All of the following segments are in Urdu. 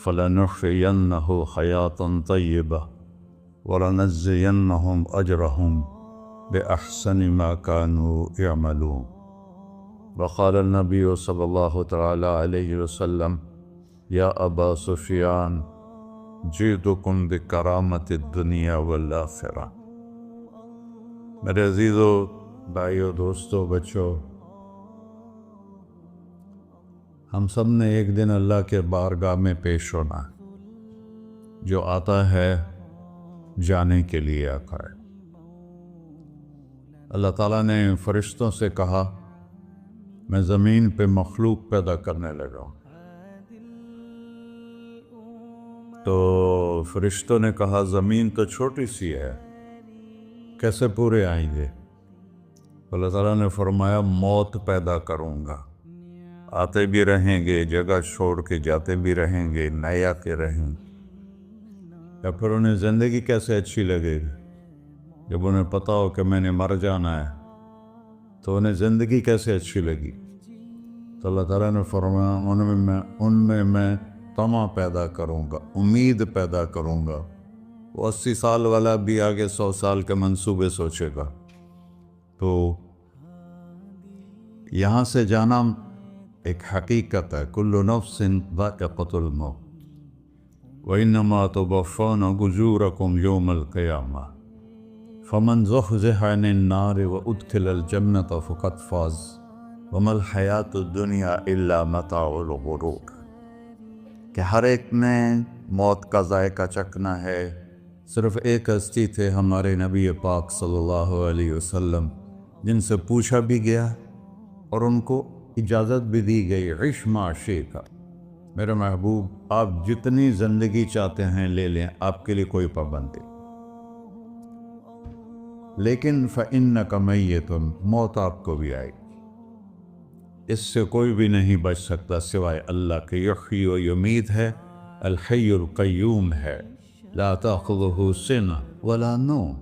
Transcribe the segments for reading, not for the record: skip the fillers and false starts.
فلنحيينه حياة طيبة ولنجزينهم أجرهم بأحسن ما كانوا يعملون. وقال النبي صلى الله تعالى عليه وسلم: يا أبا سفيان جئتكم بكرامة الدنيا والآخرة. میرے عزیزو، بھائیو، دوستو، بچوں، ہم سب نے ایک دن اللہ کے بارگاہ میں پیش ہونا ہے۔ جو آتا ہے جانے کے لیے آتا ہے۔ اللہ تعالیٰ نے فرشتوں سے کہا میں زمین پہ مخلوق پیدا کرنے لگا ہوں۔ تو فرشتوں نے کہا زمین تو چھوٹی سی ہے، کیسے پورے آئیں گے؟ اللہ تعالیٰ نے فرمایا موت پیدا کروں گا، آتے بھی رہیں گے، جگہ چھوڑ کے جاتے بھی رہیں گے، نئے آتے رہیں گے۔ یا پھر انہیں زندگی کیسے اچھی لگے گی جب انہیں پتا ہو کہ میں نے مر جانا ہے؟ تو انہیں زندگی کیسے اچھی لگی؟ تو اللہ تعالیٰ نے فرمایا ان میں میں طمع پیدا کروں گا، امید پیدا کروں گا۔ وہ 80 سال والا بھی آگے 100 سال کے منصوبے سوچے گا۔ تو یہاں سے جانا ایک حقیقت ہے، کل نفس ذائقۃ الموت وانما توفون اجورکم یوم القیامہ فمن زحزح عن النار وادخل الجنۃ فقد فاز وما الحیاۃ الدنیا الا متاع الغرور۔ کہ ہر ایک نے موت کا ذائقہ چکھنا ہے۔ صرف ایک ہستی تھے ہمارے نبی پاک صلی اللہ علیہ وسلم، جن سے پوچھا بھی گیا اور ان کو اجازت بھی دی گئی، عش ما شئت، میرے محبوب آپ جتنی زندگی چاہتے ہیں لے لیں، آپ کے لیے کوئی پابندی، لیکن فإنک میت، موت آپ کو بھی آئے گی۔ اس سے کوئی بھی نہیں بچ سکتا سوائے اللہ کے۔ یحیی و یمیت ہے، الحی القیوم ہے، لا تأخذہ سنہ ولا نوم،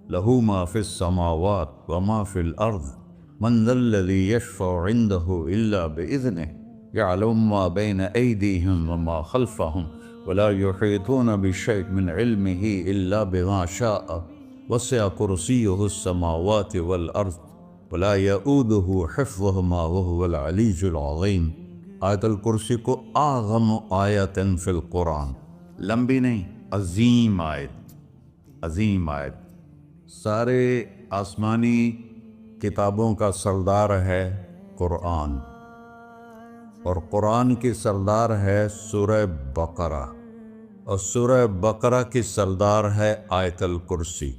لہ ما فی السماوات وما فی الارض، من ذا الذی یشفع عنده الا بإذنہ، یعلم ما بین ایدیہم وما خلفہم ولا یحیطون بشیء من علمہ الا بما شاء، وسع کرسیہ السماوات والارض ولا یؤودہ حفظہما وہو العلی العظیم۔ آیت الکرسی کو اعظم آیت فی القرآن، لمبی نہیں، عظیم آیت، عظیم آیت۔ سارے آسمانی کتابوں کا سردار ہے قرآن، اور قرآن کی سردار ہے سورہ بقرہ، اور سورہ بقرہ کی سردار ہے آیت الکرسی۔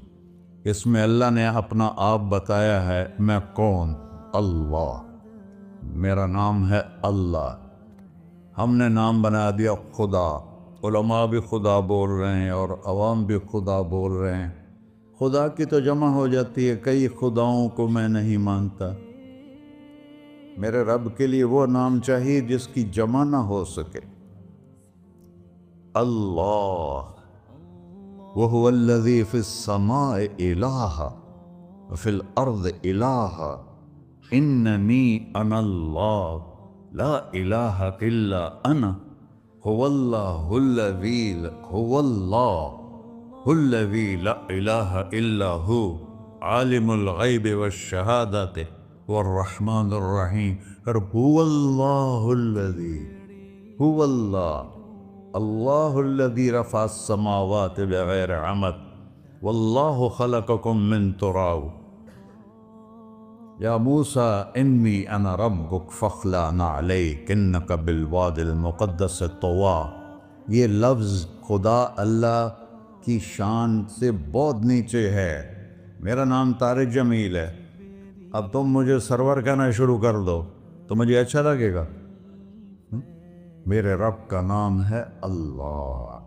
اس میں اللہ نے اپنا آپ بتایا ہے، میں کون؟ اللہ، میرا نام ہے اللہ۔ ہم نے نام بنا دیا خدا۔ علماء بھی خدا بول رہے ہیں اور عوام بھی خدا بول رہے ہیں۔ خدا کی تو جمع ہو جاتی ہے، کئی خداؤں کو میں نہیں مانتا۔ میرے رب کے لیے وہ نام چاہیے جس کی جمع نہ ہو سکے۔ اللہ، وَهُوَ الَّذِي فِي السَّمَاءِ إِلَٰهٌ وَفِي الْأَرْضِ إِلَٰهٌ إِنَّنِي أَنَا اللَّهُ لَا إِلَٰهَ إِلَّا أَنَا هُوَ اللَّهُ الَّذِي لَا إِلَٰهَ إِلَّا هُوَ عَالِمُ الْغَيْبِ وَالشَّهَادَةِ وَالرَّحْمَٰنُ الرَّحِيمُ۔ هُوَ اللَّهُ الَّذِي، هُوَ اللہ، اللہ الذی رفع السماوات بغیر عمد واللہ خلقکم من تراب۔ یا موسیٰ انی انا ربک فاخلع نعلیک انک بالوادی المقدس طویٰ۔ یہ لفظ خدا اللہ کی شان سے بہت نیچے ہے۔ میرا نام طارق جمیل ہے، اب تم مجھے سرور کہنا شروع کر دو تو مجھے اچھا لگے گا؟ میرے رب کا نام ہے اللہ،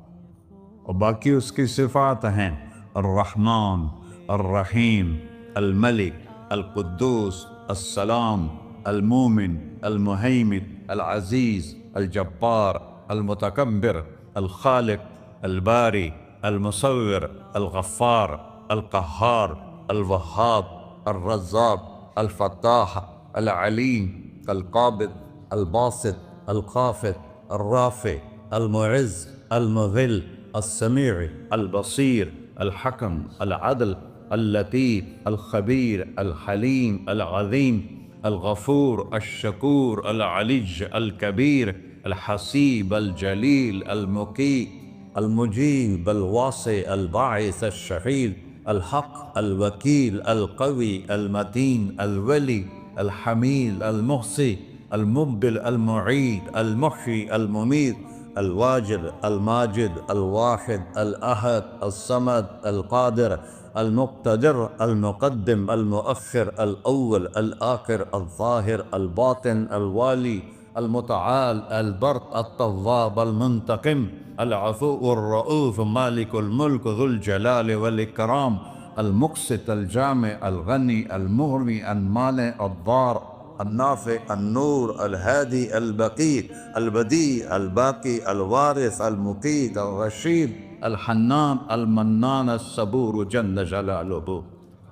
اور باقی اس کی صفات ہیں الرحمن، الرحیم، الملک، القدوس، السلام، المومن، المہیمن، العزیز، الجبار، المتکبر، الخالق، الباری، المصور، الغفار، القہار، الوہاب، الرزاق، الفتاح، العلیم، القابض، الباسط، الخافض، الرافع، المعز المذل السميع البصير الحكم العدل اللطيف الخبير الحليم العظيم الغفور الشكور العلي الكبير الحسيب الجليل المقيت المجيب الواسع الباعث الشهيد الحق الوكيل القوي المتين الولي الحميد المحصي المبدل المعيد المحيي المميت الواجد الماجد الواحد الأحد الصمد القادر المقتدر المقدم المؤخر الأول الآخر الظاهر الباطن الوالي المتعال البر التواب المنتقم العفو الرؤوف مالك الملك ذو الجلال والإكرام المقسط الجامع الغني المغني المانع الضار النافع النور الهادي البقي البديع الباقي الوارث المقيت الرشيد الحنان المنان الصبور جل جلالہ.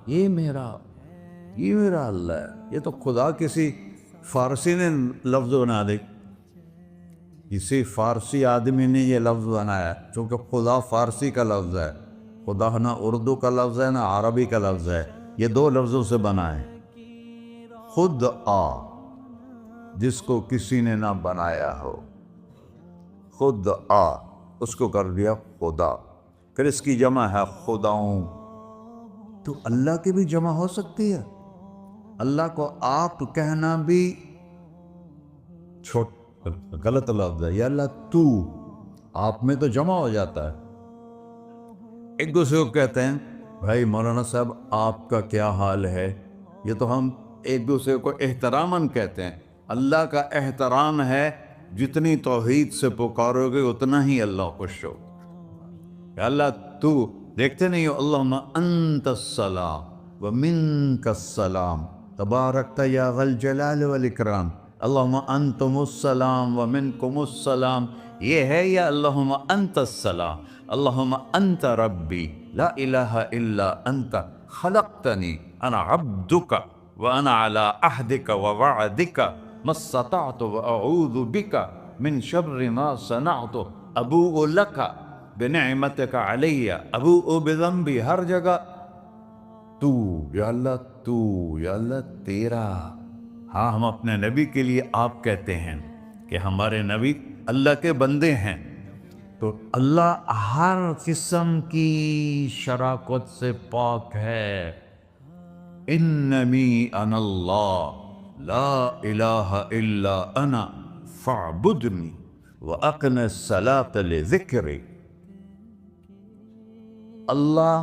یہ میرا اللہ ہے. یہ تو خدا کسی فارسی نے لفظ بنا دے، کسی فارسی آدمی نے یہ لفظ بنایا، چونکہ خدا فارسی کا لفظ ہے. خدا نہ اردو کا لفظ ہے نہ عربی کا لفظ ہے، یہ دو لفظوں سے بنا ہے. خود آ، جس کو کسی نے نہ بنایا ہو، خود آ اس کو کر دیا خدا. پھر اس کی جمع ہے خداؤں. تو اللہ کی بھی جمع ہو سکتی ہے. اللہ کو آپ کہنا بھی غلط لفظ ہے. یا اللہ تو، آپ میں تو جمع ہو جاتا ہے. ایک دوسرے کو کہتے ہیں بھائی مولانا صاحب آپ کا کیا حال ہے. یہ تو ہم ایک دوسرے کو احتراماً کہتے ہیں. اللہ کا احترام ہے جتنی توحید سے پکارو گے اتنا ہی اللہ خوش ہو. کہ اللہ تو، دیکھتے نہیں ہو اللہم انت السلام ومنک السلام تبارکت یا ذا الجلال والاکرام. اللہم انتم السلام ومنکم السلام یہ ہے، یا اللہم انت السلام اللہم انت ربی لا الہ الا انت خلقتنی انا عبدک وانا علی عہدک ووعدک ما استطعت واعوذ بک من شر ما صنعت ابوء لک بنعمتک علی ابوء بذنبی. ہر جگہ تو، یا اللہ تو، یا اللہ تیرا. ہاں ہم اپنے نبی کے لیے آپ کہتے ہیں کہ ہمارے نبی اللہ کے بندے ہیں. تو اللہ ہر قسم کی شراکت سے پاک ہے. اننی انا اللہ لا الہ الا انا فاعبدنی واقم الصلاۃ لذکری. اللہ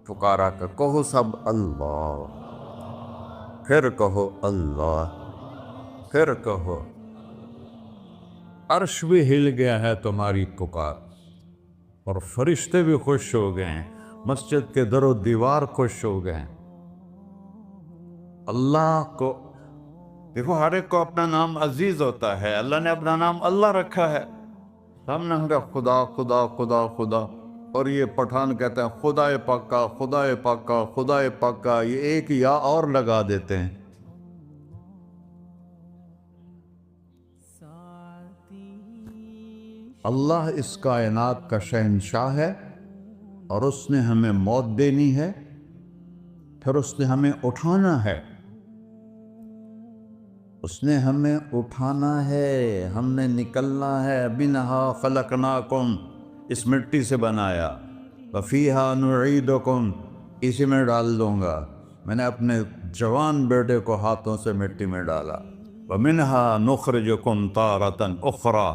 پکارا کر کہو سب اللہ، پھر کہو اللہ، پھر کہو. عرش بھی ہل گیا ہے تمہاری پکار، اور فرشتے بھی خوش ہو گئے ہیں، مسجد کے در و دیوار خوش ہو گئے ہیں. اللہ کو دیکھو، ہر ایک کو اپنا نام عزیز ہوتا ہے. اللہ نے اپنا نام اللہ رکھا ہے. ہم نے کہا خدا خدا خدا خدا، اور یہ پٹھان کہتے ہیں خدا پاکا خدا پاکا خدا پاکا. یہ ایک یا اور لگا دیتے ہیں. اللہ اس کائنات کا شہنشاہ ہے، اور اس نے ہمیں موت دینی ہے، پھر اس نے ہمیں اٹھانا ہے. اس نے ہمیں اٹھانا ہے، ہم نے نکلنا ہے. منہا خلقناکم، اس مٹی سے بنایا. وفیہا نعیدکم، اسی میں ڈال دوں گا. میں نے اپنے جوان بیٹے کو ہاتھوں سے مٹی میں ڈالا. ومنہا نخرجکم تارۃ اخری،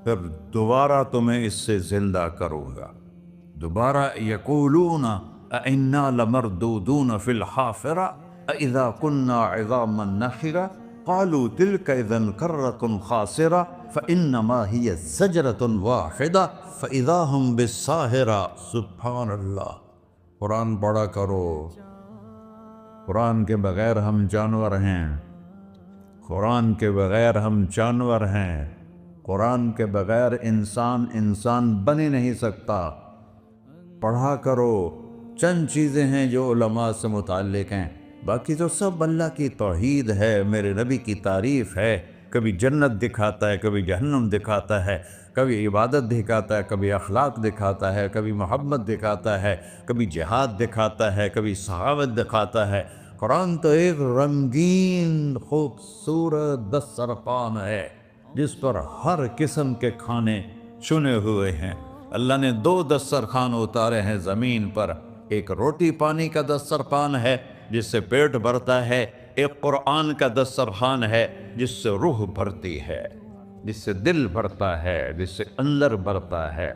پھر دوبارہ تمہیں اس سے زندہ کروں گا. دوبارہ یقولون اَإِنَّا لَمَرْدُودُونَ فِي الْحَافِرَةِ أَإِذَا كُنَّا عِظَامًا نَخِرَةً قَالُوا تِلْكَ إِذًا كَرَّةٌ خَاسِرَةٌ فَإِنَّمَا هِيَ زَجْرَةٌ وَاحِدَةٌ فَإِذَا هُمْ بِالسَّاهِرَةِ. سبحان اللہ. قرآن پڑھا کرو. قرآن کے بغیر ہم جانور ہیں. قرآن کے بغیر ہم جانور ہیں. قرآن کے بغیر انسان بن ہی نہیں سکتا. پڑھا کرو. چند چیزیں ہیں جو علماء سے متعلق ہیں، باقی تو سب اللہ کی توحید ہے، میرے نبی کی تعریف ہے. کبھی جنت دکھاتا ہے، کبھی جہنم دکھاتا ہے، کبھی عبادت دکھاتا ہے، کبھی اخلاق دکھاتا ہے، کبھی محبت دکھاتا ہے، کبھی جہاد دکھاتا ہے، کبھی سخاوت دکھاتا ہے۔ قرآن تو ایک رنگین خوبصورت دسترخوان ہے جس پر ہر قسم کے کھانے چنے ہوئے ہیں۔ اللہ نے 2 دسترخوان اتارے ہیں زمین پر، ایک روٹی پانی کا دسترخوان ہے جس سے پیٹ بھرتا ہے، ایک قرآن کا دسترخوان ہے جس سے روح بھرتی ہے، جس سے دل بھرتا ہے، جس سے اندر بھرتا ہے۔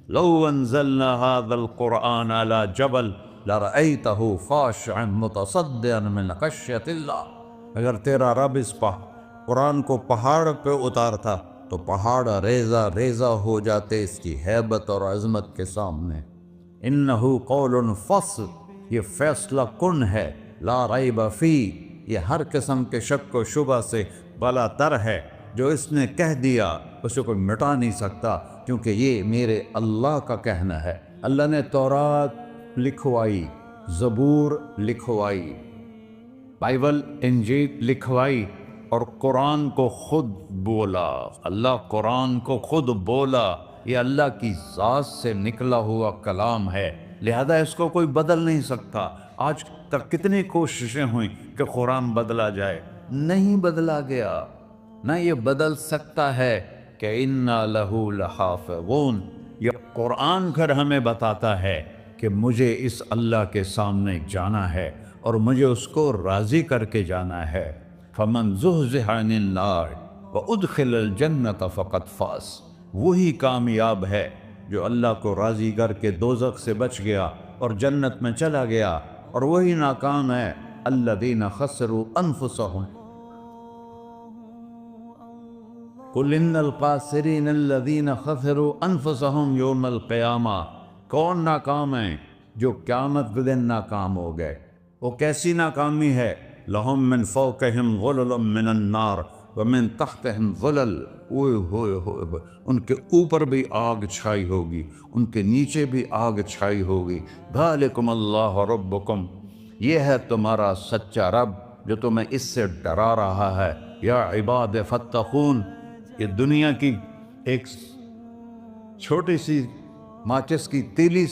لو انزلنا هذا القرآن على جبل لرأيته خاشعا متصدعا من خشية اللہ۔ اگر تیرا رب اس قرآن کو پہاڑ پہ اتارتا تو پہاڑ ریزہ ریزہ ہو جاتے اس کی ہیبت اور عظمت کے سامنے۔ انہو قول فصل، یہ فیصلہ کن ہے، لا ریب فی، یہ ہر قسم کے شک و شبہ سے بلا تر ہے۔ جو اس نے کہہ دیا اسے کوئی مٹا نہیں سکتا، کیونکہ یہ میرے اللہ کا کہنا ہے۔ اللہ نے تورات لکھوائی، زبور لکھوائی، بائبل انجیل لکھوائی، اور قرآن کو خود بولا۔ اللہ قرآن کو خود بولا، یہ اللہ کی ذات سے نکلا ہوا کلام ہے، لہذا اس کو کوئی بدل نہیں سکتا۔ آج تک کتنی کوششیں ہوئیں کہ قرآن بدلا جائے، نہیں بدلا گیا، نہ یہ بدل سکتا ہے کہ اِنَّا لَهُ لَحَافِظُونَ۔ یہ قرآن گھر ہمیں بتاتا ہے کہ مجھے اس اللہ کے سامنے جانا ہے اور مجھے اس کو راضی کر کے جانا ہے۔ فَمَنْ زُحْزِحَ عَنِ النَّارِ وَأُدْخِلَ الْجَنَّةَ فَقَدْ فَازَ، وہی کامیاب ہے جو اللہ کو راضی کر کے دوزخ سے بچ گیا اور جنت میں چلا گیا، اور وہی ناکام ہے الَّذِينَ خَسِرُوا أَنفُسَهُمْ قُلْ إِنَّ الْخَاسِرِينَ الَّذِينَ خَسِرُوا أَنفُسَهُمْ يَوْمَ الْقِيَامَةِ۔ کون ناکام ہیں؟ جو قیامت کے دن ناکام ہو گئے۔ وہ کیسی ناکامی ہے؟ لَهُم مِّن فَوْقِهِمْ ظُلُلٌ مِّنَ النَّارِ وَمِن تَحْتِهِمْ ظُلَلٌ، ہوئے ان کے اوپر بھی آگ چھائی ہوگی، ان کے نیچے بھی آگ چھائی ہوگی۔ ذَلِكُمُ اللَّهُ رَبُّكُمْ، یہ ہے تمہارا سچا رب جو تمہیں اس سے ڈرا رہا ہے۔ یا عباد فاتقون، یہ دنیا کی ایک چھوٹی سی ماچس کی تیلی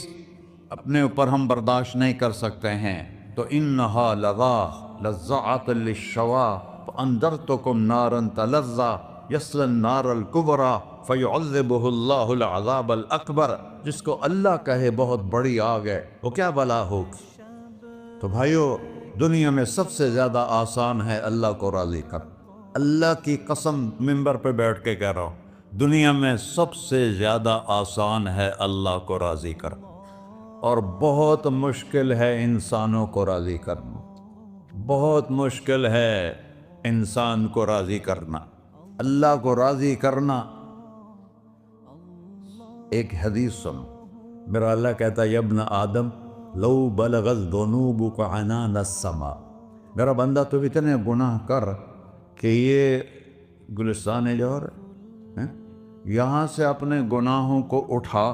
اپنے اوپر ہم برداشت نہیں کر سکتے ہیں، تو انہا لَذَّاعَةٌ لِلشَّوَىٰ فَأَنذَرْتُكُمْ نَارًا تَلَظَّىٰ يَصْلَى النَّارَ الْكُبْرَىٰ فَيُعَذِّبُهُ اللَّهُ الْعَذَابَ الْأَكْبَرَ۔ جس کو اللہ کہے بہت بڑی آگ ہے، وہ کیا بلا ہوگی؟ تو بھائیو، دنیا میں سب سے زیادہ آسان ہے اللہ کو راضی کر۔ اللہ کی قسم منبر پہ بیٹھ کے کہہ رہا ہوں، دنیا میں سب سے زیادہ آسان ہے اللہ کو راضی کر، اور بہت مشکل ہے انسانوں کو راضی کرنا، بہت مشکل ہے انسان کو راضی کرنا۔ اللہ کو راضی کرنا، ایک حدیث سن، میرا اللہ کہتا ہے یا ابن آدم لو بلغت ذنوبک عنان السماء، میرا بندہ تو اتنے گناہ کر کہ یہ گلستان جوہر ہے، یہاں سے اپنے گناہوں کو اٹھا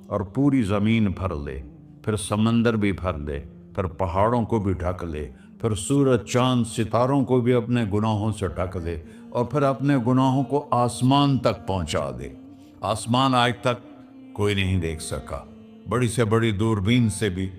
اور پوری زمین بھر لے، پھر سمندر بھی بھر لے، پھر پہاڑوں کو بھی ڈھک لے، پھر سورج چاند ستاروں کو بھی اپنے گناہوں سے ڈھک دے، اور پھر اپنے گناہوں کو آسمان تک پہنچا دے۔ آسمان آج تک کوئی نہیں دیکھ سکا، بڑی سے بڑی دوربین سے بھی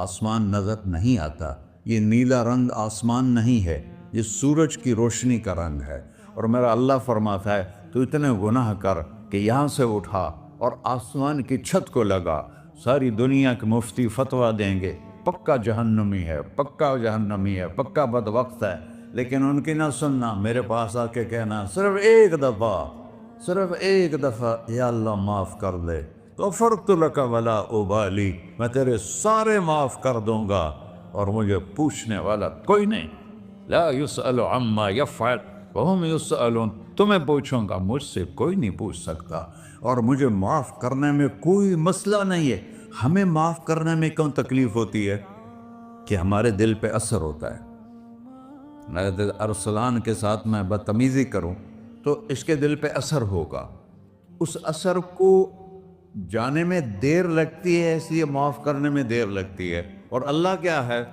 آسمان نظر نہیں آتا۔ یہ نیلا رنگ آسمان نہیں ہے، یہ سورج کی روشنی کا رنگ ہے۔ اور میرا اللہ فرماتا ہے تو اتنے گناہ کر کہ یہاں سے اٹھا اور آسمان کی چھت کو لگا، ساری دنیا کے مفتی فتویٰ دیں گے پکا جہنمی ہے، پکا جہنمی ہے، پکا بدبخت ہے، لیکن ان کی نہ سننا، میرے پاس آ کے کہنا صرف ایک دفعہ یا اللہ معاف کر دے، غفرت لک ولا ابالی، میں تیرے سارے معاف کر دوں گا اور مجھے پوچھنے والا کوئی نہیں۔ لا یسأل عما یفعل وہم یسألون، تمہیں پوچھوں گا، مجھ سے کوئی نہیں پوچھ سکتا، اور مجھے معاف کرنے میں کوئی مسئلہ نہیں ہے۔ ہمیں معاف کرنے میں کیوں تکلیف ہوتی ہے؟ کہ ہمارے دل پہ اثر ہوتا ہے۔ میں ارسلان کے ساتھ میں بدتمیزی کروں تو اس کے دل پہ اثر ہوگا، اس اثر کو جانے میں دیر لگتی ہے، اس لیے معاف کرنے میں دیر لگتی ہے۔ اور اللہ کیا ہے؟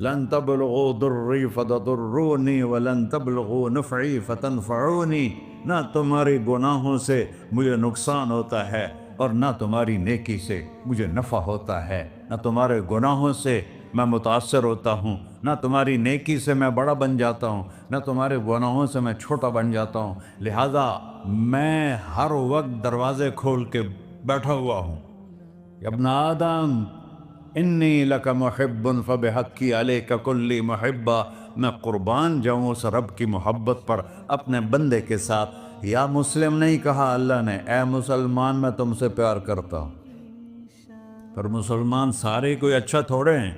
لن تبلغوا ضری فتضرونی ولن تبلغوا نفعی فتنفعونی، نہ تمہاری گناہوں سے مجھے نقصان ہوتا ہے اور نہ تمہاری نیکی سے مجھے نفع ہوتا ہے، نہ تمہارے گناہوں سے میں متاثر ہوتا ہوں، نہ تمہاری نیکی سے میں بڑا بن جاتا ہوں، نہ تمہارے گناہوں سے میں چھوٹا بن جاتا ہوں، لہذا میں ہر وقت دروازے کھول کے بیٹھا ہوا ہوں۔ یا ابن آدم انی لک محب فبحقی علیک کلی محبہ، میں قربان جاؤں اس رب کی محبت پر اپنے بندے کے ساتھ۔ یا مسلم نہیں کہا اللہ نے، اے مسلمان میں تم سے پیار کرتا ہوں۔ پر مسلمان سارے کوئی اچھا تھوڑے ہیں،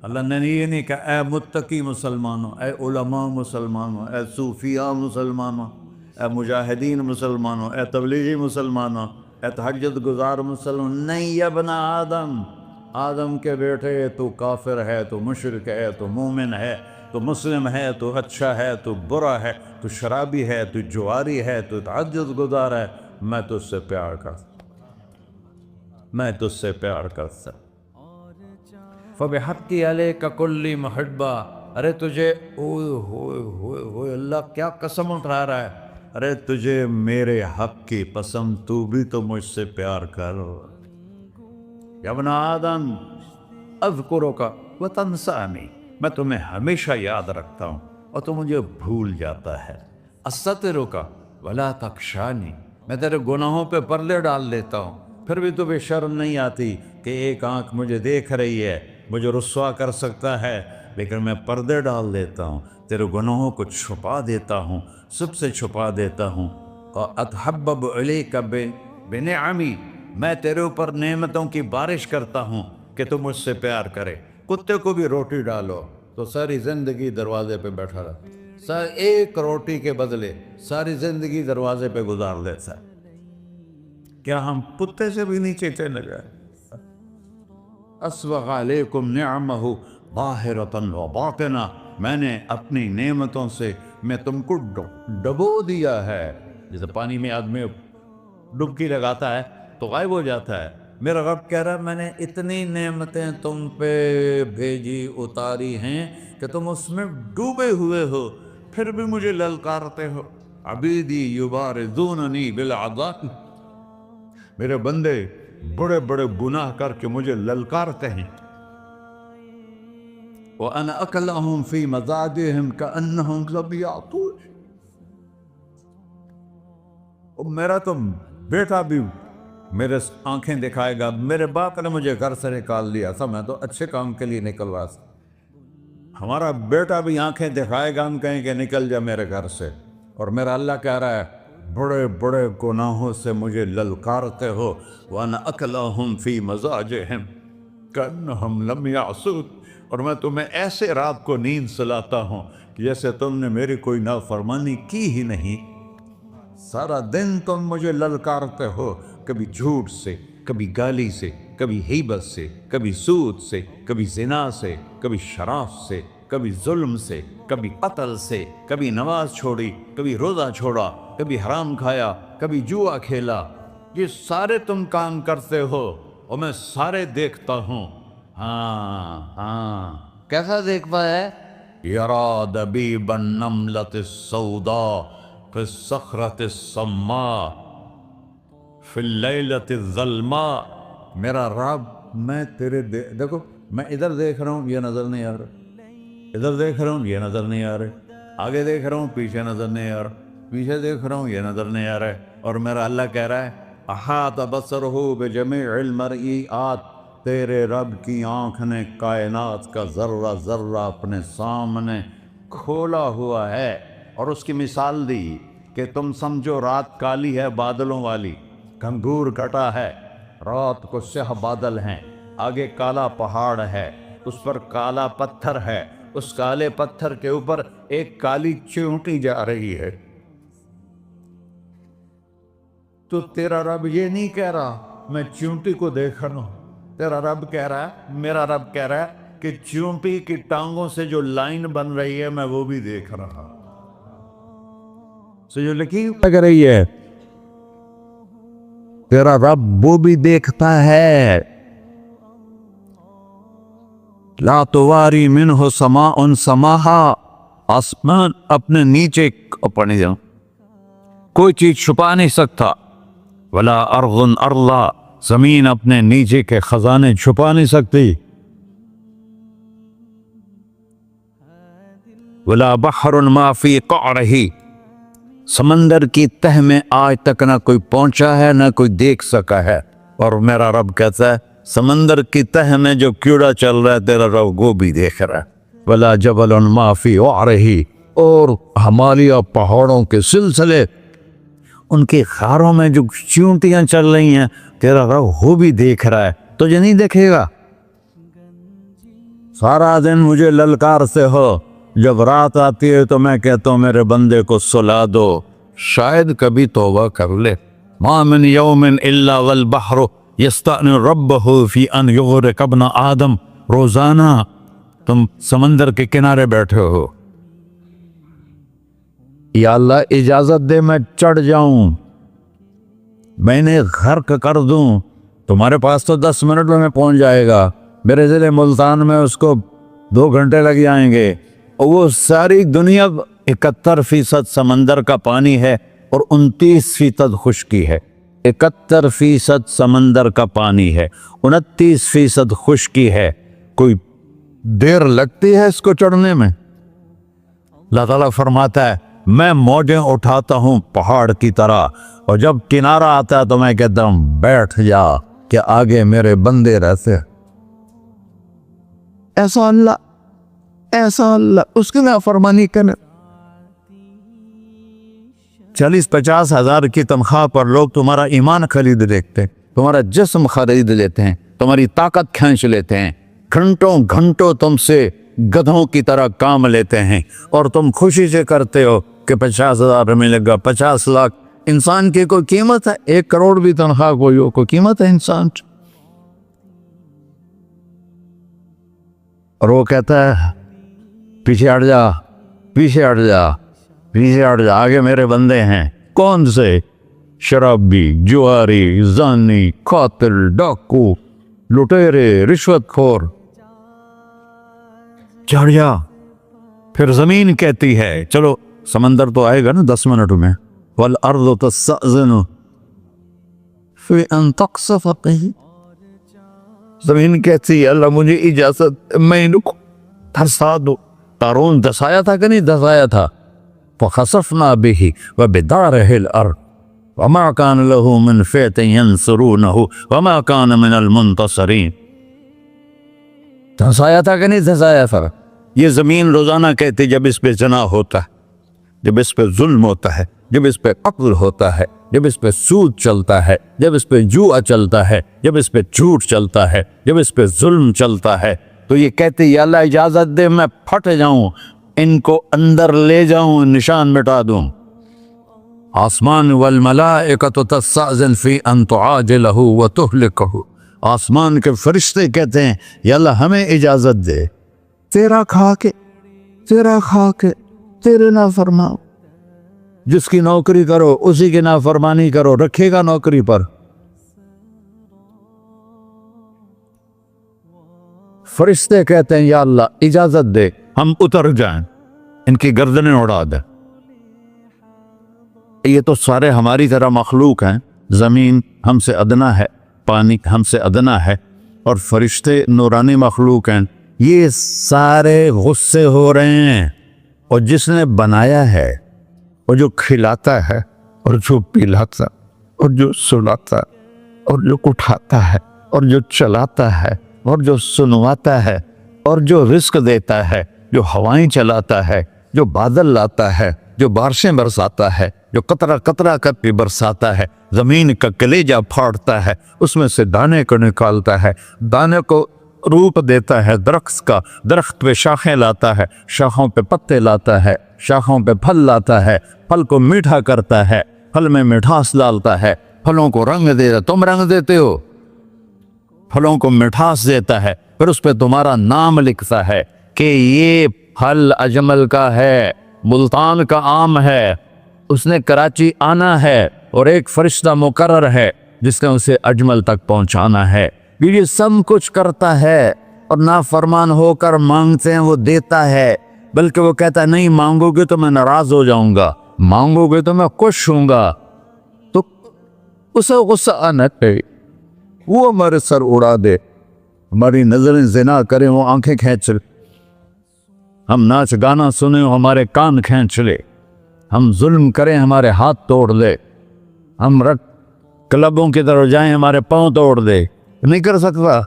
اللہ نے یہ نہیں کہا اے متقی مسلمانوں، اے علماء مسلمانوں، اے صوفیاء مسلمانوں، اے مجاہدین مسلمانوں، اے تبلیغی مسلمانوں، اے تہجد گزار مسلمان، نہیں یا ابن آدم، آدم کے بیٹے، تو کافر ہے، تو مشرک ہے، تو مومن ہے، تو مسلم ہے، تو اچھا ہے، تو برا ہے، تو شرابی ہے، تو جواری ہے، تو تہجد گزار ہے، میں تجھ سے پیار کرتا، میں تجھ سے پیار کرتا۔ فَبِحَقِّ عَلَيْكَ كُلِّ مُحِبَّةٍ، ارے تجھے اوئے ہوئے ہوئے ہوئے، اللہ کیا قسم اٹھا رہا ہے، ارے تجھے میرے حق کی قسم، تو بھی تو مجھ سے پیار کر۔ یا ابن آدم اذکرک وتنسانی، میں تمہیں ہمیشہ یاد رکھتا ہوں اور تو مجھے بھول جاتا ہے۔ استترک ولا تخشانی، میں تیرے گناہوں پہ پردے ڈال لیتا ہوں، پھر بھی تمہیں شرم نہیں آتی کہ ایک آنکھ مجھے دیکھ رہی ہے، مجھے رسوا کر سکتا ہے، لیکن میں پردے ڈال دیتا ہوں، تیرے گناہوں کو چھپا دیتا ہوں، سب سے چھپا دیتا ہوں۔ اور اتحبب الیک بنعمی، میں تیرے اوپر نعمتوں کی بارش کرتا ہوں کہ تم مجھ سے پیار کرے۔ کتے کو بھی روٹی ڈالو تو ساری زندگی دروازے پہ بیٹھا رہا، ایک روٹی کے بدلے ساری زندگی دروازے پہ گزار دیتا ہے۔ کیا ہم کتے سے بھی نیچے چلے گئے؟ اسبغ علیکم نعمہ ظاہرۃ و باطنہ، میں نے اپنی نعمتوں سے میں تم کو ڈبو دیا ہے، جیسے پانی میں آدمی ڈبکی لگاتا ہے تو غائب ہو جاتا ہے۔ میرا رب کہہ رہا ہے میں نے اتنی نعمتیں تم پہ بھیجی، اتاری ہیں کہ تم اس میں ڈوبے ہوئے ہو، پھر بھی مجھے للکارتے ہو۔ عبیدی یبارزوننی بالعذاب، میرے بندے بڑے بڑے گناہ کر کے مجھے للکارتے ہیں۔ وَأَنَا أَكْلَهُمْ فِي مَزَاجِهِمْ كَأَنَّهُمْ لَمْ يَعْطُونِ، میرا تو بیٹا بھی میرے آنکھیں دکھائے گا، میرے باپ نے مجھے گھر سے نکال دیا تھا، میں تو اچھے کام کے لیے نکلوا تھا، ہمارا بیٹا بھی آنکھیں دکھائے گا، ہم کہیں کہ نکل جا میرے گھر سے، اور میرا اللہ کہہ رہا ہے بڑے بڑے گناہوں سے مجھے للکارتے ہو۔ وَأَنَا أَكْلَهُمْ فِي مَزَاجِهِمْ كَأَنَّهُمْ لَمْ يَعْصُونِ، اور میں تمہیں ایسے رات کو نیند سلاتا ہوں کہ جیسے تم نے میری کوئی نافرمانی کی ہی نہیں۔ سارا دن تم مجھے للکارتے ہو، کبھی جھوٹ سے، کبھی گالی سے، کبھی غیبت سے، کبھی سود سے، کبھی زنا سے، کبھی شراب سے، کبھی ظلم سے، کبھی قتل سے، کبھی نماز چھوڑی، کبھی روزہ چھوڑا، کبھی حرام کھایا، کبھی جوا کھیلا، یہ سارے تم کام کرتے ہو اور میں سارے دیکھتا ہوں۔ ہاں کیسا دیکھتا ہے؟ یرا دبیب النملۃ السوداء فی الصخرۃ الصماء فی اللیلۃ الظلماء، میرا رب میں تیرے دیکھو، میں ادھر دیکھ رہا ہوں یہ نظر نہیں آ رہا، ادھر دیکھ رہا ہوں یہ نظر نہیں آ رہا، آگے دیکھ رہا ہوں پیچھے نظر نہیں آ رہا، پیچھے دیکھ رہا ہوں یہ نظر نہیں آ رہا ہے، اور میرا اللہ کہہ رہا ہے احاط بصرہ بجمیع المرئیات، تیرے رب کی آنکھ نے کائنات کا ذرہ ذرہ اپنے سامنے کھولا ہوا ہے، اور اس کی مثال دی کہ تم سمجھو رات کالی ہے بادلوں والی، گھنگور گھٹا ہے، رات کو سیاہ بادل ہیں، آگے کالا پہاڑ ہے، اس پر کالا پتھر ہے، اس کالے پتھر کے اوپر ایک کالی چیونٹی جا رہی ہے، تو تیرا رب یہ نہیں کہہ رہا میں چیونٹی کو دیکھ رہا ہوں، تیرا رب کہہ رہا ہے، میرا رب کہہ رہا ہے کہ چیونٹی کی ٹانگوں سے جو لائن بن رہی ہے میں وہ بھی دیکھ رہا ہوں، جو لکیر لگ رہی ہے تیرا رب وہ بھی دیکھتا ہے۔ لا تواری منہ سماء سماہا، آسمان اپنے نیچے پڑھنے جاؤں کوئی چیز چھپا نہیں سکتا، ولا ارض ارضا، زمین اپنے نیچے کے خزانے چھپا نہیں سکتی، ولا بحر ما فی قعرہ، سمندر کی تہ میں آج تک نہ کوئی پہنچا ہے نہ کوئی دیکھ سکا ہے، اور میرا رب کہتا ہے سمندر کی تہ میں جو کیڑا چل رہا ہے تیرا رب وہ بھی دیکھ رہا ہے، ولا جبل ما فی وعرہ، اور ہمالیہ پہاڑوں کے سلسلے ان کے خاروں میں جو چیونٹیاں چل رہی ہیں تیرا رب وہ بھی دیکھ رہا ہے، تجھے نہیں دیکھے گا؟ سارا دن مجھے للکارتے ہو، جب رات آتی ہے تو میں کہتا ہوں میرے بندے کو سلا دو، شاید کبھی توبہ کر لے۔ ما من یوم الا والبحر یستأن ربہ فی ان یغرق ابن آدم، روزانہ تم سمندر کے کنارے بیٹھے ہو، یا اللہ اجازت دے میں چڑھ جاؤں، میں انہیں غرق کر دوں، تمہارے پاس تو 10 منٹ میں پہنچ جائے گا، میرے ضلع ملتان میں اس کو 2 گھنٹے لگ جائیں گے، اور وہ ساری دنیا 71% سمندر کا پانی ہے اور 29% خشکی ہے، 71% سمندر کا پانی ہے، 29% خشکی ہے، کوئی دیر لگتی ہے اس کو چڑھنے میں؟ اللہ تعالیٰ فرماتا ہے میں موجیں اٹھاتا ہوں پہاڑ کی طرح، اور جب کنارہ آتا ہے تو میں کہتا ہوں بیٹھ جا کہ آگے میرے بندے رہتے۔ ایسا اللہ اس کی نافرمانی کرے۔ 40-50 ہزار کی تنخواہ پر لوگ تمہارا ایمان خرید لیتے ہیں، تمہارا جسم خرید لیتے ہیں، تمہاری طاقت کھینچ لیتے ہیں، گھنٹوں گھنٹوں تم سے گدھوں کی طرح کام لیتے ہیں، اور تم خوشی سے کرتے ہو کہ 50,000 ملے گا، 50 لاکھ۔ انسان کی کوئی قیمت ہے؟ 1 کروڑ بھی تنخواہ کوئی قیمت ہے انسان؟ اور وہ کہتا ہے پیچھے ہٹ جا، پیچھے ہٹ جا، پیچھے ہٹ جا، آگے میرے بندے ہیں۔ کون سے؟ شرابی، جواری، زانی، قاتل، ڈاکو، لٹیرے، رشوت خور۔ چڑھ جا۔ پھر زمین کہتی ہے چلو سمندر تو آئے گا نا 10 منٹ میں، والارض تستأذن فی ان تقصف بہ، زمین کہتی ہے اللہ مجھے اجازت، میں ان کو دھسا دو۔ قارون دھسایا تھا کہ نہیں دھسایا تھا؟ فخسفنا بہ وبدارہ الارض وما کان لہ من فئۃ ینصرونہ وما کان من المنتصرین۔ دھسایا تھا کہ نہیں دھسایا تھا؟ یہ زمین روزانہ کہتی جب اس پہ زنا ہوتا ہے، جب اس پہ ظلم ہوتا ہے، جب اس پہ قتل ہوتا ہے، جب اس پہ سود چلتا ہے، جب اس پہ جوا چلتا ہے، جب اس پہ جھوٹ چلتا ہے، جب اس پہ ظلم چلتا ہے، تو یہ کہتے یا اللہ اجازت دے میں پھٹ جاؤں، ان کو اندر لے جاؤں، نشان مٹا دوں۔ آسمان والملائکۃ تستأذن فی ان تعاجلہ وتہلکہ، آسمان کے فرشتے کہتے ہیں یا اللہ ہمیں اجازت دے، تیرا کھا کے تیرے نافرمان، جس کی نوکری کرو اسی کی نافرمانی کرو، رکھے گا نوکری پر؟ فرشتے کہتے ہیں یا اللہ اجازت دے ہم اتر جائیں، ان کی گردنیں اڑا دے۔ یہ تو سارے ہماری طرح مخلوق ہیں، زمین ہم سے ادنا ہے، پانی ہم سے ادنا ہے، اور فرشتے نورانی مخلوق ہیں، یہ سارے غصے ہو رہے ہیں، اور جس نے بنایا ہے اور جو کھلاتا ہے اور جو پلاتا اور جو سلاتا اور جو اٹھاتا ہے اور جو چلاتا ہے اور جو سنواتا ہے اور جو رزق دیتا ہے، جو ہوائیں چلاتا ہے، جو بادل لاتا ہے، جو بارشیں برساتا ہے، جو قطرہ قطرہ کر کے برساتا ہے، زمین کا کلیجہ پھاڑتا ہے، اس میں سے دانے کو نکالتا ہے، دانے کو روپ دیتا ہے درخت کا، درخت پہ شاخیں لاتا ہے، شاخوں پہ پتے لاتا ہے، شاخوں پہ پھل لاتا ہے، پھل کو میٹھا کرتا ہے، پھل میں مٹھاس ڈالتا ہے، پھلوں کو رنگ دیتا ہے، تم رنگ دیتے ہو، پھلوں کو مٹھاس دیتا ہے، پھر اس پہ تمہارا نام لکھتا ہے کہ یہ پھل اجمل کا ہے، ملتان کا آم ہے، اس نے کراچی آنا ہے، اور ایک فرشتہ مقرر ہے جس نے اسے اجمل تک پہنچانا ہے۔ یہ سب کچھ کرتا ہے، اور نافرمان ہو کر مانگتے ہیں وہ دیتا ہے، بلکہ وہ کہتا ہے نہیں مانگو گے تو میں ناراض ہو جاؤں گا، مانگو گے تو میں خوش ہوں گا، تو اسے غصہ آنا چاہیے، وہ ہمارے سر اڑا دے، ہماری نظریں زنا کریں وہ آنکھیں کھینچ لے، ہم ناچ گانا سنیں ہمارے کان کھینچ لے، ہم ظلم کریں ہمارے ہاتھ توڑ لے، ہم کلبوں کی طرف جائیں ہمارے پاؤں توڑ دے، نہیں کر سکتا۔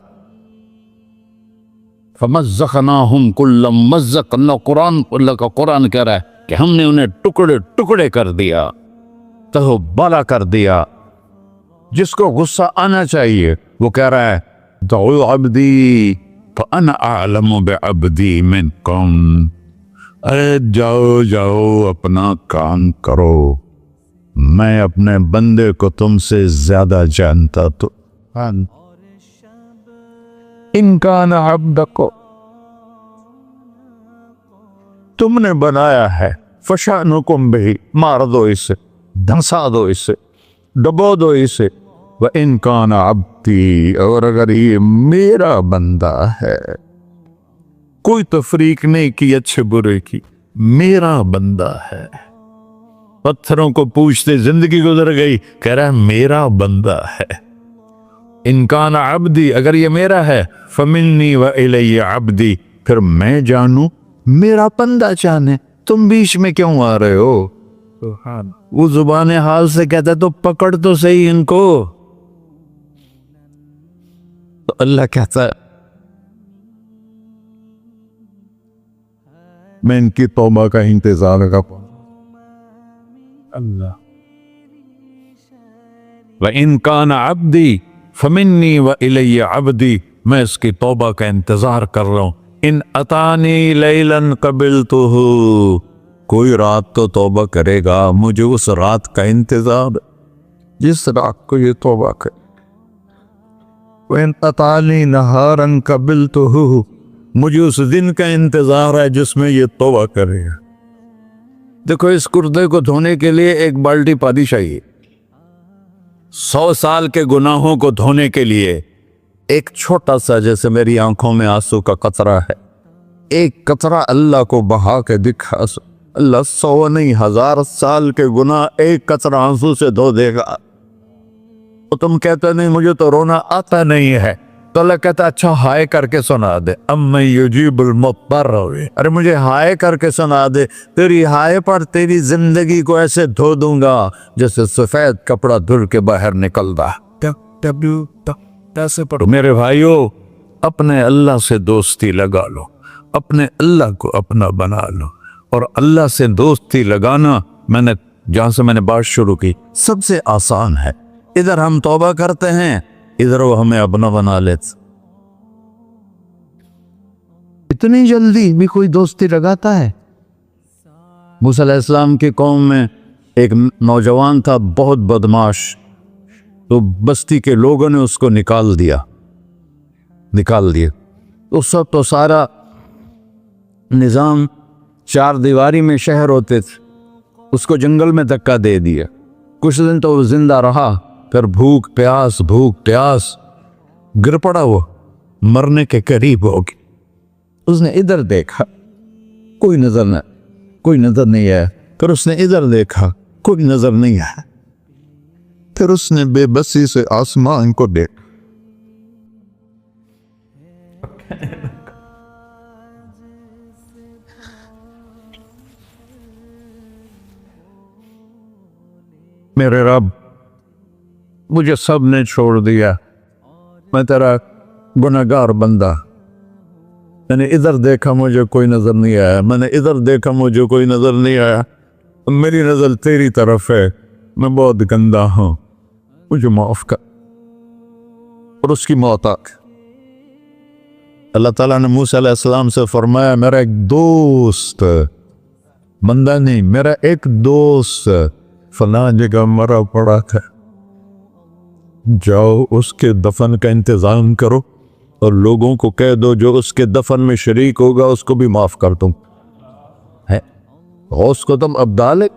فَمَزَّقْنَاهُمْ كُلَّ مُمَزَّقٍ، اللہ کا قرآن کہہ رہا ہے کہ ہم نے انہیں ٹکڑے ٹکڑے کر دیا، تہو بالا کر دیا۔ جس کو غصہ آنا چاہیے وہ کہہ رہا ہے دعوا عبدی فأنا أعلم بعبدی منکم، ارے جاؤ جاؤ اپنا کام کرو، میں اپنے بندے کو تم سے زیادہ جانتا تو ان کان عبدکو، تم نے بنایا ہے، فشانکم بہی، مار دو اسے، دھنسا دو اسے، ڈبو دو اسے، وَإِن كَانَ عَبْدِي، اور اگر یہ میرا بندہ ہے، کوئی تفریق نہیں کی اچھے برے کی، میرا بندہ ہے۔ پتھروں کو پوچھتے زندگی گزر گئی، کہہ رہا ہے میرا بندہ ہے۔ ان کان عبدی، اگر یہ میرا ہے، فمنی وإلی عبدی، پھر میں جانوں میرا بندہ جانے، تم بیچ میں کیوں آ رہے ہو؟ وہ زبان حال سے کہتا ہے تو پکڑ تو صحیح ان کو، تو اللہ کہتا ہے میں ان کی توبہ کا انتظار کرتا ہوں۔ اللہ وَإِن كَانَ عَبْدِي فَمِنِّي وَإِلَيَّ عَبْدِي، میں اس کی توبہ کا انتظار کر رہا ہوں۔ ان اتانی لیلاً قبلتہ، کوئی رات تو توبہ کرے گا، مجھے اس رات کا انتظار، جس رات کو یہ توبہ کرے۔ وَإِن أَتَانِي نَهَارًا قَبِلْتُهُ، مجھے اس دن کا انتظار ہے جس میں یہ توبہ کرے گا۔ دیکھو اس کردے کو دھونے کے لیے ایک بالٹی پانی چاہیے، 100 سال کے گناہوں کو دھونے کے لیے ایک چھوٹا سا، جیسے میری آنکھوں میں آنسو کا قطرہ ہے، ایک قطرہ اللہ کو بہا کے دکھا، اللہ 100 نہیں 1000 سال کے گناہ ایک قطرہ آنسو سے دھو دے گا۔ تو تم کہتے نہیں مجھے تو رونا آتا نہیں ہے، تو اللہ کہتا اچھا ہائے کر کے سنا دے، اَمَّن یُجِیبُ الْمُضْطَرَّ، ارے مجھے ہائے کر کے سنا دے، تیری ہائے پر تیری زندگی کو ایسے دھو دوں گا جیسے سفید کپڑا دھل کے باہر نکلتا۔ میرے بھائیو، اپنے اللہ سے دوستی لگا لو، اپنے اللہ کو اپنا بنا لو، اور اللہ سے دوستی لگانا جہاں سے میں نے بات شروع کی سب سے آسان ہے۔ ادھر ہم توبہ کرتے ہیں، ادھر وہ ہمیں اپنا بنا لیتے، اتنی جلدی بھی کوئی دوستی لگاتا ہے؟ موسیٰ علیہ السلام کی قوم میں ایک نوجوان تھا بہت بدماش، تو بستی کے لوگوں نے اس کو نکال دیا۔ اس وقت تو سارا نظام 4 دیواری میں شہر ہوتے تھے، اس کو جنگل میں دھکا دے دیا، کچھ دن تو وہ زندہ رہا، پھر بھوک پیاس گر پڑا، وہ مرنے کے قریب ہو گیا۔ اس نے ادھر دیکھا، کوئی نظر نہیں آیا، پھر اس نے ادھر دیکھا، کوئی نظر نہیں آیا، پھر اس نے بے بسی سے آسمان کو دیکھا، میرے رب مجھے سب نے چھوڑ دیا، میں تیرا گنہگار بندہ، میں نے ادھر دیکھا مجھے کوئی نظر نہیں آیا، میں نے ادھر دیکھا مجھے کوئی نظر نہیں آیا، میری نظر تیری طرف ہے، میں بہت گندا ہوں، مجھے معاف کر۔ اور اس کی موت آ گئی۔ اللہ تعالیٰ نے موسیٰ علیہ السلام سے فرمایا میرا ایک دوست، بندہ نہیں، میرا ایک دوست فلاں جگہ مرا پڑا تھا، جاؤ اس کے دفن کا انتظام کرو اور لوگوں کو کہہ دو جو اس کے دفن میں شریک ہوگا اس کو بھی معاف کر دوں۔ غوث کو تم ابدال ہے،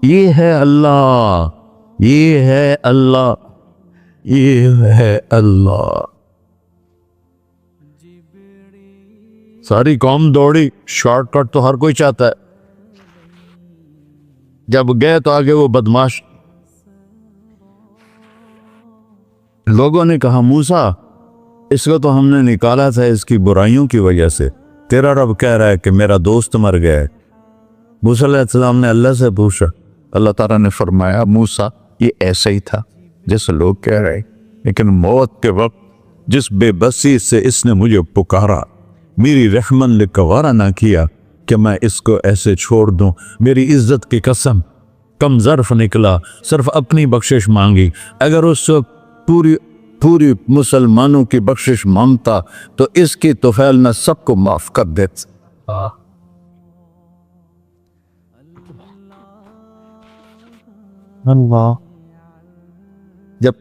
یہ ہے اللہ، یہ ہے اللہ، یہ ہے اللہ۔ ساری قوم دوڑی، شارٹ کٹ تو ہر کوئی چاہتا ہے. جب گئے تو آگے وہ بدماش لوگوں نے کہا موسیٰ اس کو تو ہم نے نکالا تھا اس کی برائیوں کی وجہ سے، تیرا رب کہہ رہا ہے کہ میرا دوست مر گیا ہے. موسیٰ علیہ السلام نے اللہ سے پوچھا، اللہ تعالیٰ نے فرمایا موسیٰ یہ ایسا ہی تھا جیسے لوگ کہہ رہے، لیکن موت کے وقت جس بے بسی سے اس نے مجھے پکارا، میری رحمت نے گوارا نہ کیا کہ میں اس کو ایسے چھوڑ دوں. میری عزت کی قسم کم ظرف نکلا، صرف اپنی بخشش مانگی. اگر اس وقت پوری مسلمانوں کی بخشش مانگتا تو اس کی طفیل نہ سب کو معاف کر دیتا. اللہ جب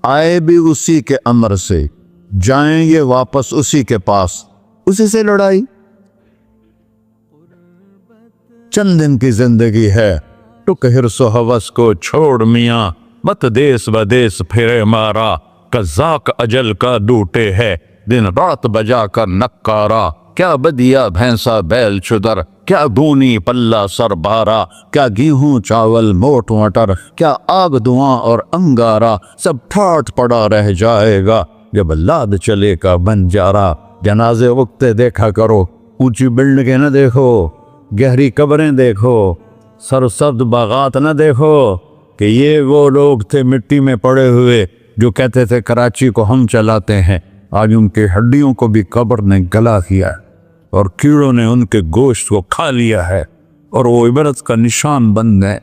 آئے بھی اسی کے امر سے، جائیں گے واپس اسی کے پاس، اسی سے لڑائی. چند دن کی زندگی ہے، ٹک حرص و ہوس کو چھوڑ میاں، مت دیس بدیس پھرے مارا، قزاق اجل کا ڈوٹے ہے، دن رات بجا کر نکارا. کیا بدیا بھینسا بیل چدر، کیا گونی پلہ سر بارا، کیا گیہوں چاول موٹ مٹر، کیا آگ دھواں اور انگارا، سب ٹھاٹ پڑا رہ جائے گا جب لاد چلے کا بن جارا. جنازے وقتے دیکھا کرو، اونچی بلڈنگیں نہ دیکھو، گہری قبریں دیکھو، سرسبز باغات نہ دیکھو کہ یہ وہ لوگ تھے مٹی میں پڑے ہوئے جو کہتے تھے کراچی کو ہم چلاتے ہیں. آج ان کی ہڈیوں کو بھی قبر نے گلا کیا اور کیڑوں نے ان کے گوشت کو کھا لیا ہے اور وہ عبرت کا نشان بن گئے.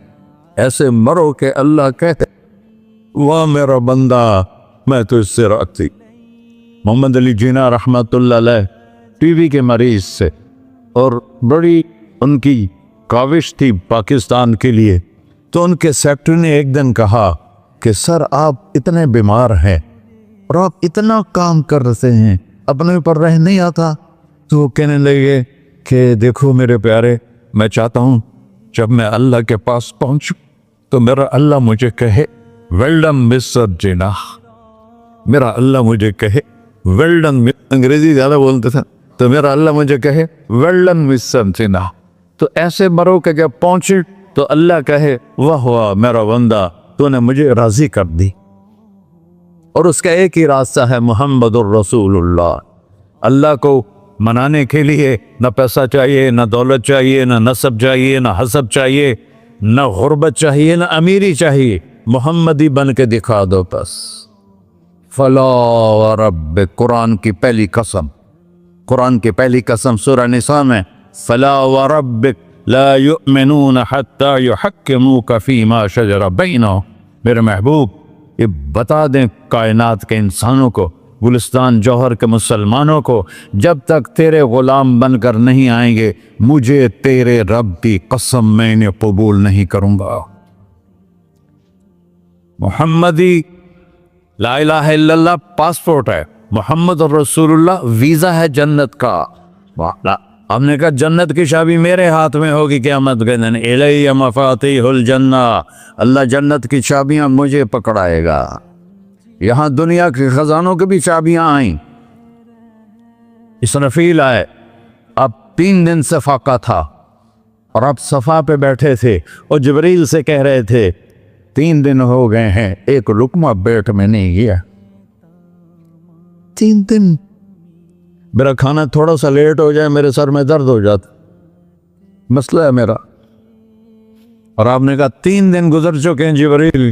ایسے مرو کہ اللہ کہتے واہ میرا بندہ میں تو اس سے راضی. محمد علی جناح رحمۃ اللہ علیہ ٹی وی کے مریض سے، اور بڑی ان کی کاوش تھی پاکستان کے لیے. تو ان کے سیکٹری نے ایک دن کہا کہ سر آپ اتنے بیمار ہیں اور آپ اتنا کام کر رہے ہیں، اپنے اوپر رہ نہیں آتا. تو وہ کہنے لگے کہ دیکھو میرے پیارے، میں چاہتا ہوں جب میں اللہ کے پاس پہنچوں تو میرا اللہ مجھے کہے ویل ڈن مسٹر جناح. میرا اللہ مجھے کہے ویل ڈن، انگریزی زیادہ بولتے تھے، تو میرا اللہ مجھے کہے ویل ڈن مسٹر جناح. تو ایسے مرو کہ جب پہنچے تو اللہ کہے واہ واہ میرا بندہ تو نے مجھے راضی کر دی. اور اس کا ایک ہی راستہ ہے محمد الرسول اللہ. اللہ کو منانے کے لیے نہ پیسہ چاہیے، نہ دولت چاہیے، نہ نسب چاہیے، نہ حسب چاہیے، نہ غربت چاہیے، نہ امیری چاہیے. محمدی بن کے دکھا دو بس. فلا ورب، قرآن کی پہلی قسم، قرآن کی پہلی قسم سورہ نساء میں، فلا وربک لا یؤمنون حتی یحکموک فیما شجر بینہم. میرے محبوب یہ بتا دیں کائنات کے انسانوں کو، گلستان جوہر کے مسلمانوں کو، جب تک تیرے غلام بن کر نہیں آئیں گے مجھے تیرے رب کی قسم میں انہیں قبول نہیں کروں گا. محمدی لا الہ الا اللہ پاسپورٹ ہے، محمد رسول اللہ ویزا ہے جنت کا. ہم نے کہا جنت کی چابی میرے ہاتھ میں ہوگی قیامت کے دن، الی مفاتیح الجنہ، اللہ جنت کی چابیاں مجھے پکڑائے گا. یہاں دنیا کے خزانوں کی بھی چابیاں آئیں. اسرافیل آئے، اب 3 دن سے فاقہ تھا اور اب صفا پہ بیٹھے تھے اور جبریل سے کہہ رہے تھے 3 دن ہو گئے ہیں ایک لقمہ پیٹ میں نہیں گیا. 3 دن میرا کھانا تھوڑا سا لیٹ ہو جائے میرے سر میں درد ہو جاتا، مسئلہ ہے میرا. اور آپ نے کہا 3 دن گزر چکے ہیں جبریل،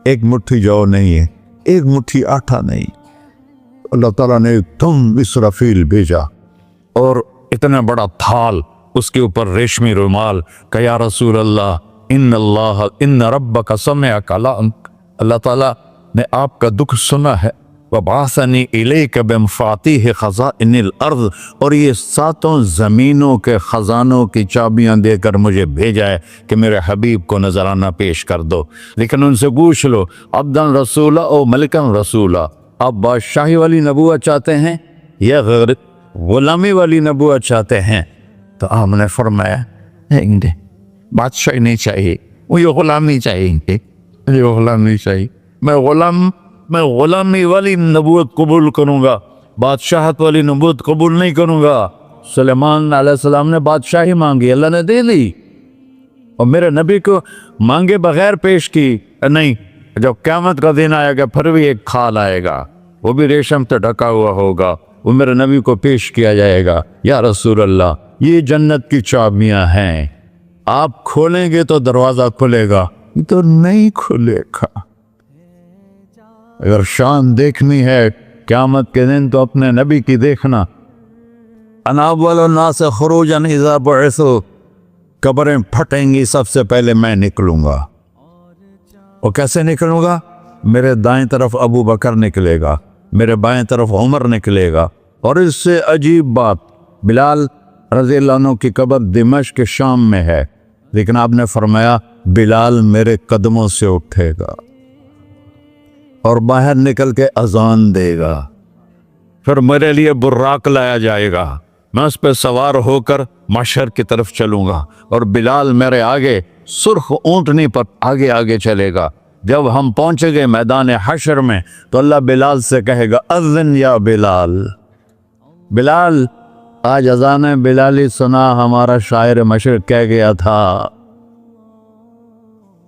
ایک مٹھی جو نہیں ہے، ایک مٹھی آٹا نہیں. اللہ تعالیٰ نے تم اسرافیل بھیجا اور اتنا بڑا تھال، اس کے اوپر ریشمی رومال، کہ یا رسول اللہ ان ربک سمع کلامک، اللہ تعالیٰ نے آپ کا دکھ سنا ہے. وَبَعَثَنِي إِلَيْكَ بِمَفَاتِيحِ خَزَائِنِ الْأَرْضِ، اور یہ 7 زمینوں کے خزانوں کی چابیاں دے کر مجھے بھیجا ہے کہ میرے حبیب کو نذرانہ پیش کر دو. لیکن ان سے پوچھ لو عبداً رسولہ او ملکاً رسولہ، آپ بادشاہی والی نبوت چاہتے ہیں یا غیر غلامی والی نبوت چاہتے ہیں؟ تو آپ نے فرمایا بادشاہی نہیں چاہیے، مجھے غلامی چاہیے، مجھے غلامی چاہیے. میں غلامی والی نبوت قبول کروں گا، بادشاہت والی نبوت قبول نہیں کروں گا. سلیمان علیہ السلام نے بادشاہی مانگی، اللہ نے دے دی، اور میرے نبی کو مانگے بغیر پیش کی نہیں۔ جب قیامت کا دن آئے گا پھر بھی ایک کھال آئے گا، وہ بھی ریشم سے ڈھکا ہوا ہوگا، وہ میرے نبی کو پیش کیا جائے گا، یا رسول اللہ یہ جنت کی چابیاں ہیں، آپ کھولیں گے تو دروازہ کھلے گا، تو نہیں کھلے گا۔ اگر شان دیکھنی ہے قیامت کے دن تو اپنے نبی کی دیکھنا۔ انا اول الناس خروجا اذا بعثوا، قبریں پھٹیں گی سب سے پہلے میں نکلوں گا، اور کیسے نکلوں گا؟ میرے دائیں طرف ابو بکر نکلے گا، میرے بائیں طرف عمر نکلے گا، اور اس سے عجیب بات، بلال رضی اللہ عنہ کی قبر دمشق کے شام میں ہے، لیکن آپ نے فرمایا بلال میرے قدموں سے اٹھے گا اور باہر نکل کے اذان دے گا، پھر میرے لیے براق لایا جائے گا، میں اس پہ سوار ہو کر محشر کی طرف چلوں گا، اور بلال میرے آگے سرخ اونٹنی پر آگے آگے چلے گا۔ جب ہم پہنچے گے میدان حشر میں تو اللہ بلال سے کہے گا اذن یا بلال، بلال آج اذان بلالی سنا، ہمارا شاعر مشرق کہہ گیا تھا،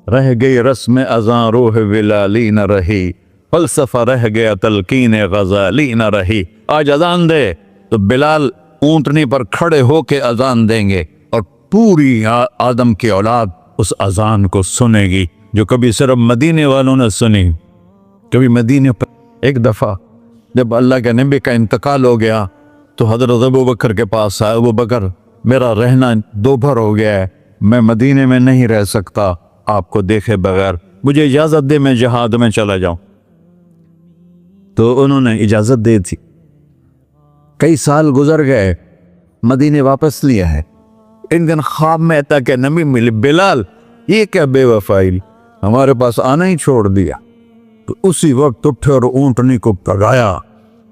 رہ گئی رسم اذان روح بلالی نہ رہی، فلسفہ رہ گیا تلقین غزالی نہ رہی۔ آج اذان دے تو بلال اونٹنی پر کھڑے ہو کے اذان دیں گے، اور پوری آدم کی اولاد اس اذان کو سنے گی جو کبھی صرف مدینے والوں نے سنی۔ کبھی مدینے پر ایک دفعہ جب اللہ کے نبی کا انتقال ہو گیا تو حضرت ابو بکر کے پاس آئے، ابو بکر میرا رہنا دوپہر ہو گیا ہے، میں مدینے میں نہیں رہ سکتا آپ کو دیکھے بغیر، مجھے اجازت دے میں جہاد میں چلا جاؤں۔ تو انہوں نے اجازت دے تھی، کئی سال گزر گئے، مدینے واپس لیا ہے، ایک دن خواب میں تھا کہ نبی ملے، بلال یہ کیا بے وفائی، ہمارے پاس آنا ہی چھوڑ دیا۔ تو اسی وقت اٹھے اور اونٹنی کو پگایا،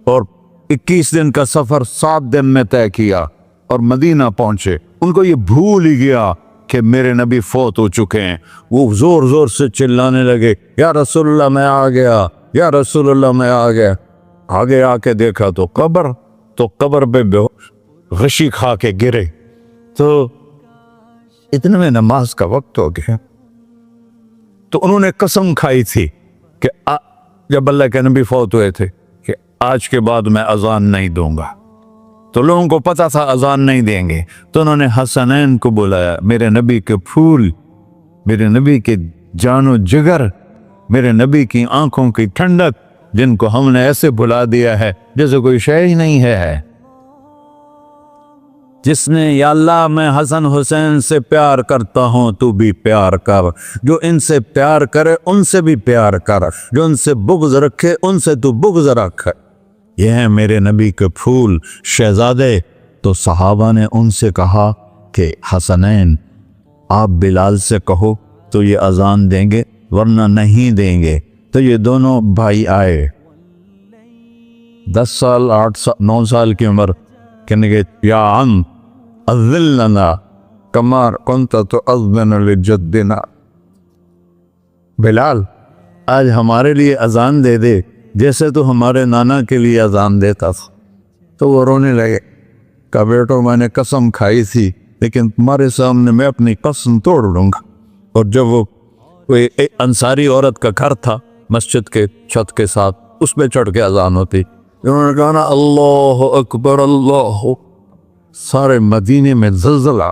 اور 21 دن کا سفر 7 دن میں طے کیا، اور مدینہ پہنچے۔ ان کو یہ بھول ہی گیا کہ میرے نبی فوت ہو چکے ہیں، وہ زور زور سے چلانے لگے، یا رسول اللہ میں آ گیا، یا رسول اللہ میں آ گیا۔ آگے آ کے دیکھا تو قبر پہ غشی کھا کے گرے۔ تو اتنے میں نماز کا وقت ہو گیا، تو انہوں نے قسم کھائی تھی کہ جب اللہ کے نبی فوت ہوئے تھے کہ آج کے بعد میں اذان نہیں دوں گا۔ تو لوگوں کو پتا تھا اذان نہیں دیں گے، تو انہوں نے حسنین کو بلایا، میرے نبی کے پھول، میرے نبی کے جان و جگر، میرے نبی کی آنکھوں کی ٹھنڈک، جن کو ہم نے ایسے بلا دیا ہے جیسے کوئی شے ہی نہیں ہے۔ جس نے یا اللہ میں حسن حسین سے پیار کرتا ہوں تو بھی پیار کر، جو ان سے پیار کرے ان سے بھی پیار کر، جو ان سے بغض رکھے ان سے تو بغض رکھ۔ یہ ہیں میرے نبی کے پھول شہزادے۔ تو صحابہ نے ان سے کہا کہ حسنین آپ بلال سے کہو تو یہ اذان دیں گے، ورنہ نہیں دیں گے۔ تو یہ دونوں بھائی آئے، 10 سال 8 سال 9 سال کی عمر، کہنے گے یا عم اذن لنا کما کنت تؤذن لجدنا، بلال آج ہمارے لیے اذان دے دے جیسے تو ہمارے نانا کے لیے اذان دیتا تھا۔ تو وہ رونے لگے، کہا بیٹو میں نے قسم کھائی تھی، لیکن تمہارے سامنے میں اپنی قسم توڑ لوں گا۔ اور جب وہ ایک انصاری عورت کا گھر تھا مسجد کے چھت کے ساتھ، اس پہ چڑھ کے اذان ہوتی، انہوں نے کہا نا اللہ اکبر اللہ، سارے مدینے میں زلزلہ،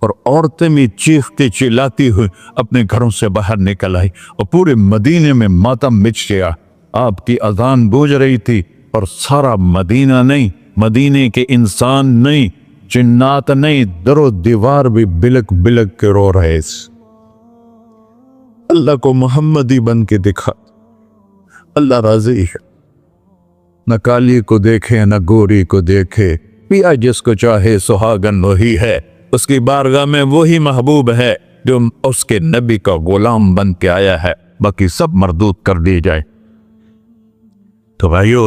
اور عورتیں بھی چیختی چلاتی ہوئی اپنے گھروں سے باہر نکل آئی، اور پورے مدینے میں ماتم مچ گیا۔ آپ کی اذان گونج رہی تھی، اور سارا مدینہ نہیں، مدینے کے انسان نہیں، جنات نہیں، در و دیوار بھی بلک بلک کے رو رہے۔ اللہ کو محمدی بن کے دکھا، اللہ راضی ہے، نہ کالی کو دیکھے نہ گوری کو دیکھے، پیا جس کو چاہے سہاگن وہی ہے، اس کی بارگاہ میں وہی محبوب ہے جو اس کے نبی کا غلام بن کے آیا ہے، باقی سب مردود کر دی جائے۔ تو بھائیو